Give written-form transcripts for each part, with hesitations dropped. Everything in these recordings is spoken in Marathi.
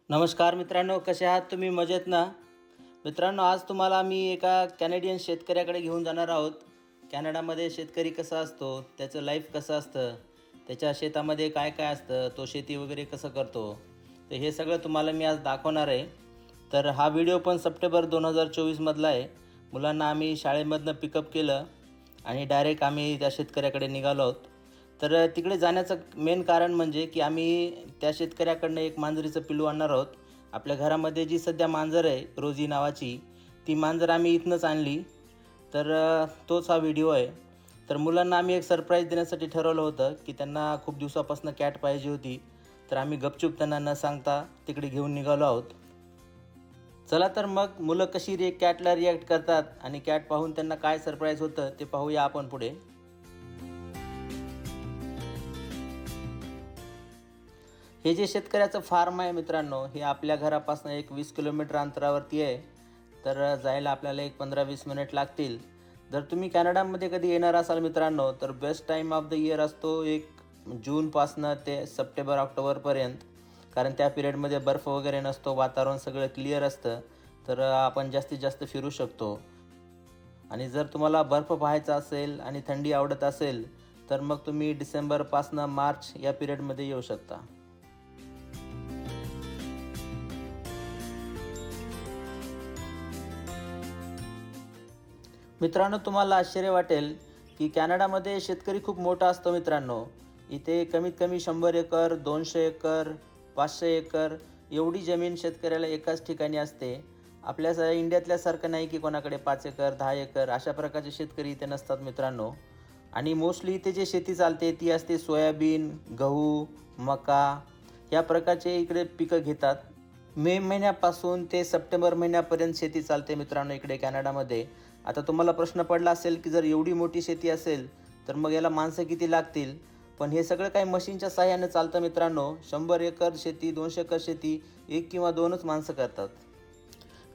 नमस्कार मित्रांनो, कसे आहात तुम्ही? मजेत ना? मित्रांनो, आज तुम्हाला मी एका कॅनेडियन शेतकऱ्याकडे घेऊन जाणार आहोत. कॅनडामध्ये शेतकरी कसा असतो, त्याचं लाईफ कसं असतं, त्याच्या शेतामध्ये काय काय असतं, तो शेती वगैरे कसं करतो, तर हे सगळं तुम्हाला मी आज दाखवणार आहे. तर हा व्हिडिओ पण सप्टेंबर 2024मधला आहे. मुलांना आम्ही शाळेमधनं पिकअप केलं आणि डायरेक्ट आम्ही त्या शेतकऱ्याकडे निघालो आहोत. तर तिकडे जाण्याचं मेन कारण म्हणजे की आम्ही त्या शेतकऱ्याकडनं एक मांजरीचं पिल्लू आणणार आहोत. आपल्या घरामध्ये जी सध्या मांजर आहे रोजी नावाची, ती मांजर आम्ही इथनंच आणली. तर तोच हा व्हिडिओ आहे. तर मुलांना आम्ही एक सरप्राईज देण्यासाठी ठरवलं होतं की त्यांना खूप दिवसापासून कॅट पाहिजे होती. तर आम्ही गपचूप त्यांना न सांगता तिकडे घेऊन निघालो आहोत. चला तर मग मुलं कशी कॅटला रिॲक्ट करतात आणि कॅट पाहून त्यांना काय सरप्राईज होतं ते पाहूया आपण पुढे. हे जे शेतकऱ्याचं फार्म आहे मित्रांनो, हे आपल्या घरापासून एक 20 किलोमीटर अंतरावरती आहे. तर जायला आपल्याला एक 15-20 मिनिट लागतील. जर तुम्ही कॅनडामध्ये कधी येणार असाल मित्रांनो, तर best time of the year असतो एक जूनपासनं ते सप्टेंबर-ऑक्टोबरपर्यंत. कारण त्या पिरियडमध्ये बर्फ वगैरे नसतो, वातावरण सगळं क्लिअर असतं. तर आपण जास्तीत जास्त फिरू शकतो. आणि जर तुम्हाला बर्फ पाहायचा असेल आणि थंडी आवडत असेल, तर मग तुम्ही डिसेंबरपासनं मार्च या पिरियडमध्ये येऊ शकता. मित्रांनो, तुम्हाला आश्चर्य वाटेल की कॅनडामध्ये शेतकरी खूप मोठा असतो मित्रांनो. इथे कमीत कमी 100 एकर, 200 एकर, 500 एकर एवढी जमीन शेतकऱ्याला एकाच ठिकाणी असते. आपल्या इंडियातल्यासारखं नाही की कोणाकडे 5 एकर, 10 एकर अशा प्रकारचे शेतकरी इथे नसतात मित्रांनो. आणि मोस्टली इथे जे शेती चालते ती असते सोयाबीन, गहू, मका या प्रकारचे इकडे पिकं घेतात. मे महिन्यापासून ते सप्टेंबर महिन्यापर्यंत शेती चालते मित्रांनो इकडे कॅनडामध्ये. आता तुम्हाला प्रश्न पडला असेल की जर एवढी मोठी शेती असेल तर मग याला माणसं किती लागतील. पण हे सगळं काही मशीनच्या साहाय्याने चालतं मित्रांनो. 100 एकर शेती, 200 एकर शेती 1 किंवा 2च माणसं करतात.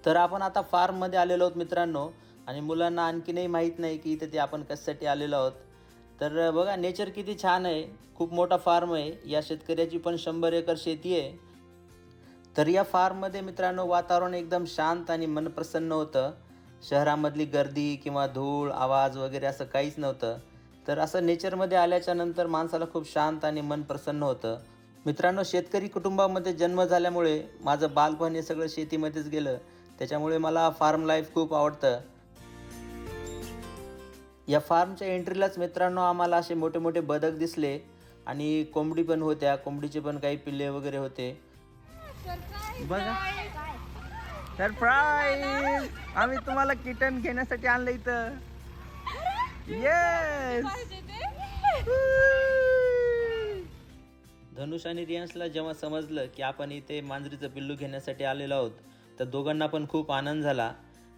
तर आपण आता फार्ममध्ये आलेलो आहोत मित्रांनो. आणि मुलांना आणखीनही माहीत नाही की इथे ते आपण कशासाठी आलेलो आहोत. तर बघा नेचर किती छान आहे. खूप मोठा फार्म आहे. या शेतकऱ्याची पण 100 एकर शेती आहे. तर या फार्ममध्ये मित्रांनो वातावरण एकदम शांत आणि मन प्रसन्न होतं. शहरामधली गर्दी किंवा धूळ, आवाज वगैरे असं काहीच नव्हतं. तर असं नेचरमध्ये आल्याच्या नंतर माणसाला खूप शांत आणि मन प्रसन्न होतं. मित्रांनो, शेतकरी कुटुंबामध्ये जन्म झाल्यामुळे माझं बालपण हे सगळं शेतीमध्येच गेलं. त्याच्यामुळे मला फार्म लाईफ खूप आवडतं. या फार्मच्या एंट्रीलाच मित्रांनो आम्हाला असे मोठे मोठे बदक दिसले आणि कोंबडी पण होत्या. कोंबडीचे पण काही पिल्ले वगैरे होते. बघा, सरप्राईज! आम्ही तुम्हाला किटन घेण्यासाठी आणलं इथं. येस! धनुष आणि रियांशला जेव्हा समजलं की आपण इथे मांजरीचं पिल्लू घेण्यासाठी आलेलो आहोत, तर दोघांना पण खूप आनंद झाला.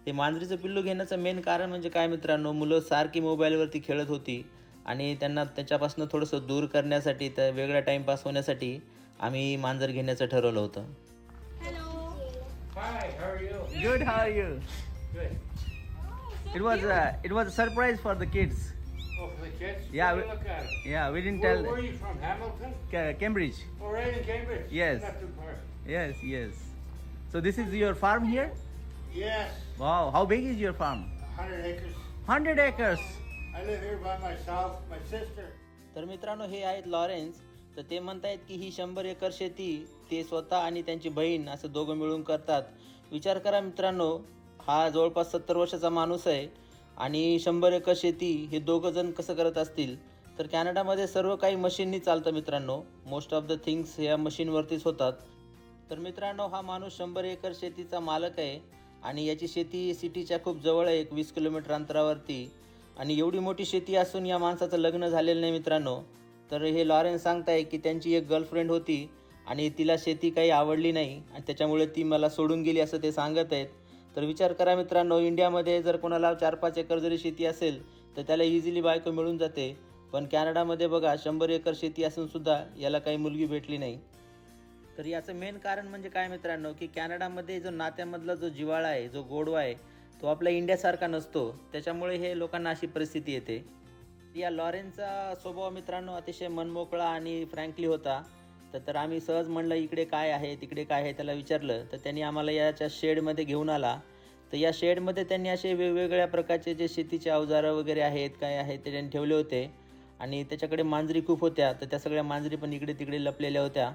ते मांजरीचं पिल्लू घेण्याचं मेन कारण म्हणजे काय मित्रांनो, मुलं सारखी मोबाईलवरती खेळत होती आणि त्यांना त्याच्यापासून थोडंसं दूर करण्यासाठी, तर वेगळा टाईमपास होण्यासाठी आम्ही मांजर घेण्याचं ठरवलं होतं. Hi, how are you? Good, how are you? Good. It was a surprise for the kids. Oh, for the kids? Yeah, Let me look at it. Yeah, we didn't Where tell. are you from? Hamilton? Cambridge. Oh, right in Cambridge? Yes. Not too far. Yes, yes. So this is your farm here? Yes, Wow, how big is your farm? 100 acres. 100 acres. I live here by myself, my sister. तर मित्रांनो, हे आहेत लॉरेन्स. तर ते म्हणतायत की ही 100 एकर शेती ते स्वतः आणि त्यांची बहीण असं दोघं मिळून करतात. विचार करा मित्रांनो, हा जवळपास 70 वर्षाचा माणूस आहे आणि 100 एकर शेती हे दोघं जण कसं करत असतील. तर कॅनडामध्ये सर्व काही मशीननी चालतं मित्रांनो. मोस्ट ऑफ द थिंग्स या मशीनवरतीच होतात. तर मित्रांनो, हा माणूस 100 एकर शेतीचा मालक आहे आणि याची शेती सिटीच्या खूप जवळ आहे, एक 20 किलोमीटर अंतरावरती. आणि एवढी मोठी शेती असून या माणसाचं लग्न झालेलं नाही मित्रांनो. तर हे लॉरेन्स सांगताय की त्यांची एक गर्लफ्रेंड होती आणि तिला शेती काही आवडली नाही आणि त्याच्यामुळे ती मला सोडून गेली असं ते सांगत आहेत. तर विचार करा मित्रांनो, इंडियामध्ये जर कोणाला 4-5 एकर जरी शेती असेल तर त्याला इझिली बायको मिळून जाते. पण कॅनडामध्ये बघा 100 एकर शेती असूनसुद्धा याला काही मुलगी भेटली नाही. तर याचं मेन कारण म्हणजे काय मित्रांनो, की कॅनडामध्ये जो नात्यामधला जो जिव्हाळा आहे, जो गोडवा आहे, तो आपल्या इंडियासारखा नसतो. त्याच्यामुळे हे लोकांना अशी परिस्थिती येते. या लॉरेन्सचा स्वभाव मित्रांनो अतिशय मनमोकळा आणि फ्रँकली होता. तर आम्ही सहज म्हणलं इकडे काय आहे तिकडे काय आहे त्याला विचारलं, तर त्यांनी आम्हाला याच्या शेडमध्ये घेऊन आला. तर या शेडमध्ये त्यांनी असे वेगवेगळ्या प्रकारचे जे शेतीचे अवजारं वगैरे आहेत काय आहेत ते त्यांनी ठेवले होते. आणि त्याच्याकडे मांजरी खूप होत्या, तर त्या सगळ्या मांजरी पण इकडे तिकडे लपलेल्या होत्या.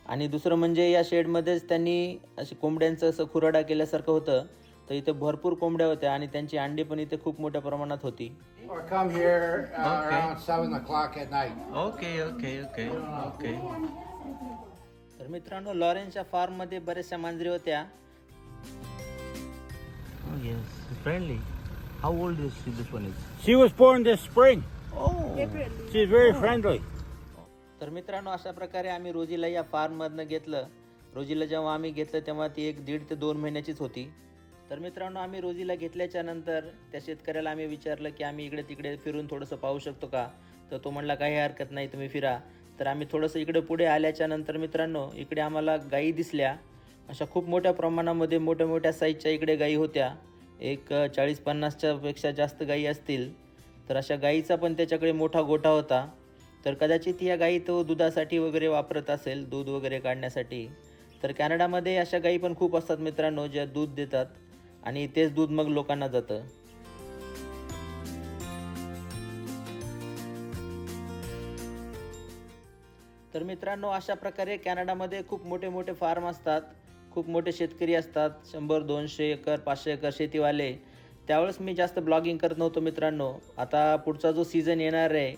आणि दुसरं म्हणजे या शेडमध्येच त्यांनी असे कोंबड्यांचं असं खुराडा केल्यासारखं होतं. तर इथे भरपूर कोंबड्या होत्या आणि त्यांची अंडी पण इथे खूप मोठ्या प्रमाणात होती. Or come here Okay. around 7 o'clock at night. Okay okay okay okay. तर मित्रांनो, लॉरेन्सच्या फार्ममध्ये बऱ्याचशा मांजरी होत्या. Yes, friendly. How old is this one is? She was born this spring. Oh. She's very friendly. तर मित्रांनो, अशा प्रकारे आम्ही रोजीला या फार्ममधनं घेतलं. रोजीला जेव्हा आम्ही घेतलं तेव्हा ती 1.5 ते 2 महिन्याचीच होती. तर मित्रांनो, आम्ही रोजीला घेतल्याच्या नंतर त्या शेतकऱ्याला आम्ही विचारलं की आम्ही इकडे तिकडे फिरून थोडंसं पाहू शकतो का. तर तो म्हणला काही हरकत नाही, तुम्ही फिरा. तर आम्ही थोडंसं इकडे पुढे आल्याच्या नंतर मित्रांनो, इकडे आम्हाला गायी दिसल्या. अशा खूप मोठ्या प्रमाणामध्ये मोठ्या मोठ्या साईजच्या इकडे गायी होत्या. एक 40-50च्या पेक्षा जास्त गायी असतील. तर अशा गायीचा पण त्याच्याकडे मोठा गोठा होता. तर कदाचित या गायी तो दुधासाठी वगैरे वापरत असेल, दूध वगैरे काढण्यासाठी. तर कॅनडामध्ये अशा गायी पण खूप असतात मित्रांनो, ज्या दूध देतात आणि तेच दूध मग लोकांना जातं. तर मित्रांनो, अशा प्रकारे कॅनडामध्ये खूप मोठे मोठे फार्म असतात, खूप मोठे शेतकरी असतात, 100-200 एकर 500 एकर शेतीवाले. त्यावेळेस मी जास्त ब्लॉगिंग करत नव्हतो मित्रांनो. आता पुढचा जो सीझन येणार आहे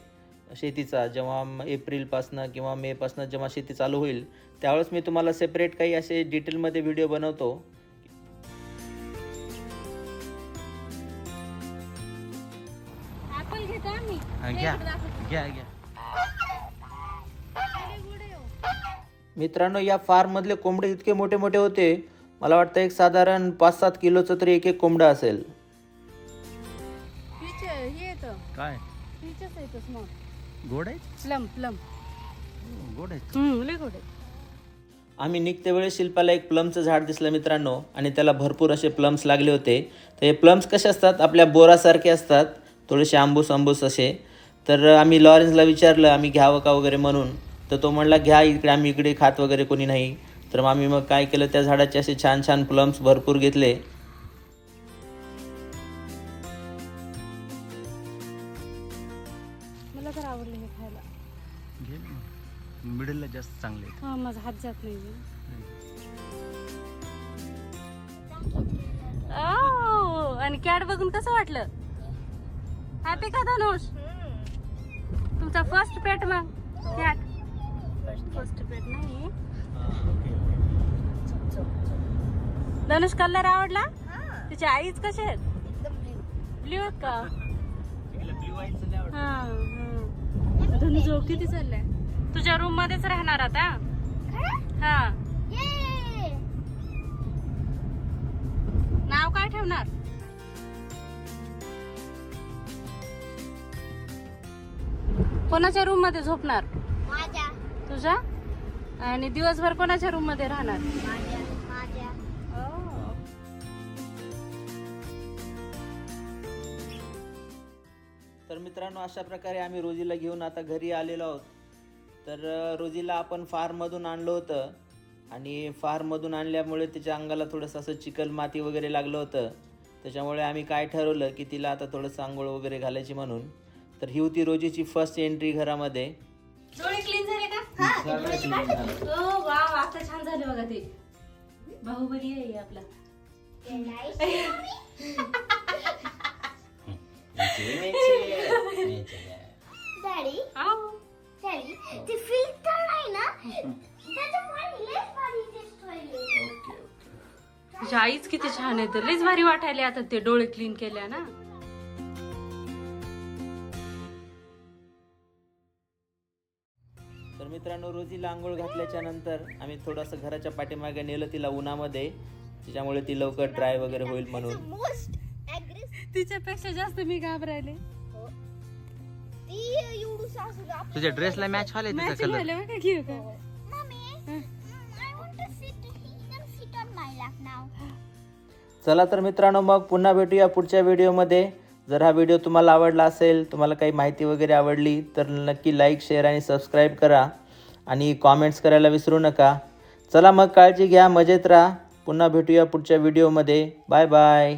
शेतीचा, जेव्हा एप्रिलपासनं किंवा मेपासनं जेव्हा शेती चालू होईल, त्यावेळेस मी तुम्हाला सेपरेट काही असे डिटेलमध्ये व्हिडिओ बनवतो. ऍपल घेतो आम्ही. घ्या घ्या घ्या. मित्रांनो, या फार्ममधले कोंबडे इतके मोठे मोठे होते, मला वाटतं एक साधारण 5-7 किलोचं तरी एक एक कोंबडा असेल. हे येतं काय फीचर्स येतं स्मॉल गोड आहे? प्लम प्लम गोड आहे. लय गोड आहे. आम्ही निघते वेळेस शिल्पाला एक प्लमचं झाड दिसलं मित्रांनो, आणि त्याला भरपूर असे प्लम्स लागले होते. तर हे प्लम्स कसे असतात, आपल्या बोरासारखे असतात, थोडेसे आंबूस आंबूस असे. तर आम्ही लॉरेन्सला विचारलं आम्ही घ्यावं का वगैरे म्हणून. तर तो म्हणला घ्या, इकडे आम्ही इकडे खात वगैरे कोणी नाही. तर आम्ही मग काय केलं, त्या झाडाचे असे छान छान प्लम्स भरपूर घेतले. मला तर आवडलं हे खायला. मिडलला जास्त चांगले. हा, माझा हात जात नाही. आणि कॅट बघून कसं वाटलं? हॅपी का धनुष? तुमचा फर्स्ट पेट मग कॅट? फर्स्ट पेट नाही. धनुष कलर आवडला? तिच्या आईज कसे आहेत? ब्ल्यू आहेत का? हा. धनुष झोप किती चाललाय? तुझ्या रूम मध्येच राहणार आता? हा. नाव काय ठेवणार? कोणाच्या रूम मध्ये झोपणार? माझ्या तुझ्या? आणि दिवसभर कोणाच्या रूम मध्ये राहणार? माझ्या तर मित्रांनो, अशा प्रकारे आम्ही रोजीला घेऊन आता घरी आलेलो आहोत. तर रोजीला आपण फार्ममधून आणलं होतं, आणि फार्ममधून आणल्यामुळे तिच्या अंगाला थोडंसं असं चिखल माती वगैरे लागलं होतं. त्याच्यामुळे आम्ही काय ठरवलं की तिला आता थोडंसं आंघोळ वगैरे घालायची म्हणून. तर ही होती रोजीची फर्स्ट एंट्री घरामध्ये. डोळे क्लीन झाले का? हो वाव, आता छान झाले बघा ते. बाहुबली आहे आपला. डॅडी आव. डॅडी ते फिल्टर आहे ना, त्याच्यामुळे लय भारी दिसतोय. तुझ्या आईच किती छान आहे. तर लईच भारी वाटायले आता ते डोळे क्लीन केल्या ना. तर मित्रांनो, रोजीला आंघोळ घातल्याच्या नंतर आम्ही थोडंसं घराच्या पाठीमागे नेलं तिला उन्हामध्ये, त्याच्यामुळे ती लवकर ड्राय वगैरे होईल म्हणून. मोस्ट ॲग्रेसिव्ह तिच्यापेक्षा जास्त मी घाबरायले. ती एवढू सासू तुझ्या ड्रेसला मॅच व्हायला तिचा मॅचिंग कलर. झालं बघा घेऊ का? Mummy I want to sit on my lap now. चला तर मित्रांनो, मग पुन्हा भेटूया पुढच्या व्हिडिओमध्ये. जर हा व्हिडिओ तुम्हाला आवडला असेल, तुम्हाला काही माहिती वगैरे आवडली, तर नक्की लाईक शेअर आणि सबस्क्राईब करा. आणि कॉमेंट्स करायला विसरू नका. चला मग काळजी घ्या, मजेत राहा. पुन्हा भेटूया पुढच्या व्हिडिओमध्ये. Bye bye.